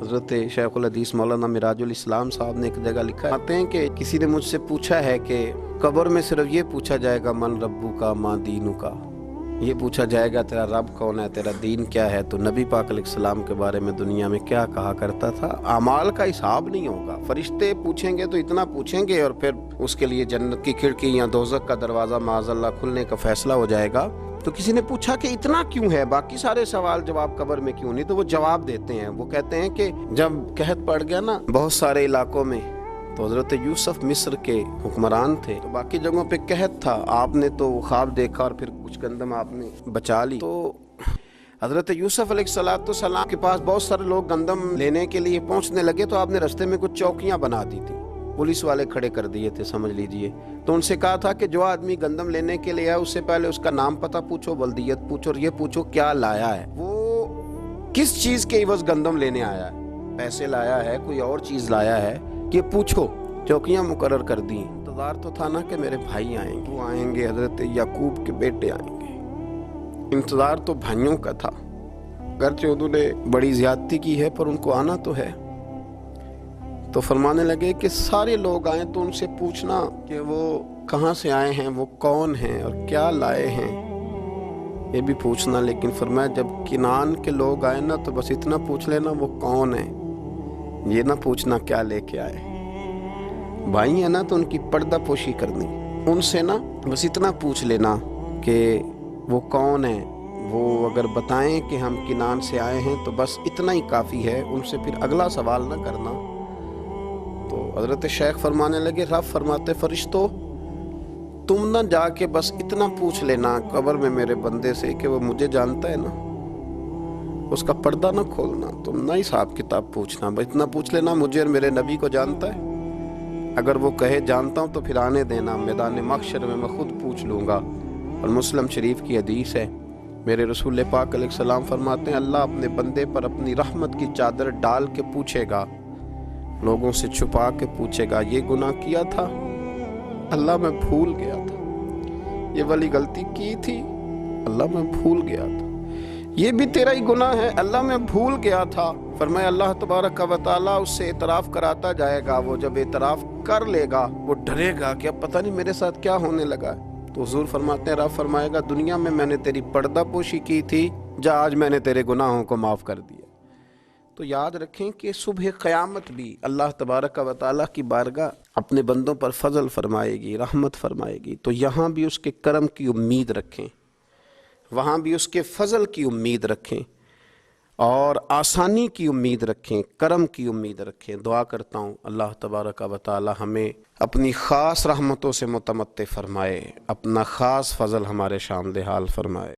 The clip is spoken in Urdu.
حضرت شیخ الحدیث مولانا مراج الاسلام صاحب نے ایک جگہ لکھا ہے، آتے ہیں کہ کسی نے مجھ سے پوچھا ہے کہ قبر میں صرف یہ پوچھا جائے گا من ربو کا ماں دینو کا، یہ پوچھا جائے گا تیرا رب کون ہے، تیرا دین کیا ہے، تو نبی پاک علیہ السلام کے بارے میں دنیا میں کیا کہا کرتا تھا؟ اعمال کا حساب نہیں ہوگا، فرشتے پوچھیں گے تو اتنا پوچھیں گے اور پھر اس کے لیے جنت کی کھڑکی یا دوزخ کا دروازہ معاذ اللہ کھلنے کا فیصلہ ہو جائے گا۔ تو کسی نے پوچھا کہ اتنا کیوں ہے، باقی سارے سوال جواب قبر میں کیوں نہیں؟ تو وہ جواب دیتے ہیں، وہ کہتے ہیں کہ جب قحط پڑ گیا نا بہت سارے علاقوں میں، تو حضرت یوسف مصر کے حکمران تھے، تو باقی جگہوں پہ قحط تھا، آپ نے تو خواب دیکھا اور پھر کچھ گندم آپ نے بچا لی، تو حضرت یوسف علیہ السلام کے پاس بہت سارے لوگ گندم لینے کے لیے پہنچنے لگے، تو آپ نے رستے میں کچھ چوکیاں بنا دی تھی، پولیس والے کھڑے کر دیے تھے سمجھ لیجئے، تو ان سے کہا تھا کہ جو آدمی گندم لینے کے لیے آیا اس سے پہلے اس کا نام پتہ پوچھو، ولدیت پوچھو، اور یہ پوچھو کیا لایا ہے، وہ کس چیز کے عوض گندم لینے آیا ہے، پیسے لایا ہے، کوئی اور چیز لایا ہے، یہ پوچھو۔ چوکیاں مقرر کر دی، انتظار تو تھا نا کہ میرے بھائی آئیں گے، وہ آئیں گے، حضرت یعقوب کے بیٹے آئیں گے، انتظار تو بھائیوں کا تھا، اگرچہ انہوں نے بڑی زیادتی کی ہے پر ان کو آنا تو ہے۔ تو فرمانے لگے کہ سارے لوگ آئیں تو ان سے پوچھنا کہ وہ کہاں سے آئے ہیں، وہ کون ہیں اور کیا لائے ہیں، یہ بھی پوچھنا، لیکن فرمایا جب کنعان کے لوگ آئے نا تو بس اتنا پوچھ لینا وہ کون ہیں، یہ نہ پوچھنا کیا لے کے آئے، بھائی ہیں نا تو ان کی پردہ پوشی کرنی، ان سے نا بس اتنا پوچھ لینا کہ وہ کون ہیں، وہ اگر بتائیں کہ ہم کنعان سے آئے ہیں تو بس اتنا ہی کافی ہے، ان سے پھر اگلا سوال نہ کرنا۔ تو حضرت شیخ فرمانے لگے، رب فرماتے فرشتو تم نہ جا کے بس اتنا پوچھ لینا قبر میں میرے بندے سے کہ وہ مجھے جانتا ہے نا، اس کا پردہ نہ کھولنا، تم نہ حساب کتاب پوچھنا، بس اتنا پوچھ لینا مجھے اور میرے نبی کو جانتا ہے، اگر وہ کہے جانتا ہوں تو پھر آنے دینا، میدان محشر میں خود پوچھ لوں گا۔ اور مسلم شریف کی حدیث ہے، میرے رسول پاک علیہ السلام فرماتے ہیں اللہ اپنے بندے پر اپنی رحمت کی چادر ڈال کے پوچھے گا، لوگوں سے چھپا کے پوچھے گا، یہ گناہ کیا تھا اللہ میں بھول گیا تھا، یہ والی غلطی کی تھی اللہ میں بھول گیا تھا، یہ بھی تیرا ہی گناہ ہے اللہ میں بھول گیا تھا۔ فرمایا اللہ تبارک و تعالیٰ اس سے اعتراف کراتا جائے گا، وہ جب اعتراف کر لے گا وہ ڈرے گا کہ اب پتہ نہیں میرے ساتھ کیا ہونے لگا ہے، تو حضور فرماتے ہیں رب فرمائے گا دنیا میں نے تیری پردہ پوشی کی تھی، جا آج میں نے تیرے گناہوں کو معاف کر دیا۔ تو یاد رکھیں کہ صبح قیامت بھی اللہ تبارک و تعالیٰ کی بارگاہ اپنے بندوں پر فضل فرمائے گی، رحمت فرمائے گی، تو یہاں بھی اس کے کرم کی امید رکھیں، وہاں بھی اس کے فضل کی امید رکھیں اور آسانی کی امید رکھیں، کرم کی امید رکھیں۔ دعا کرتا ہوں اللہ تبارک و تعالی ہمیں اپنی خاص رحمتوں سے متمتع فرمائے، اپنا خاص فضل ہمارے شامل حال فرمائے۔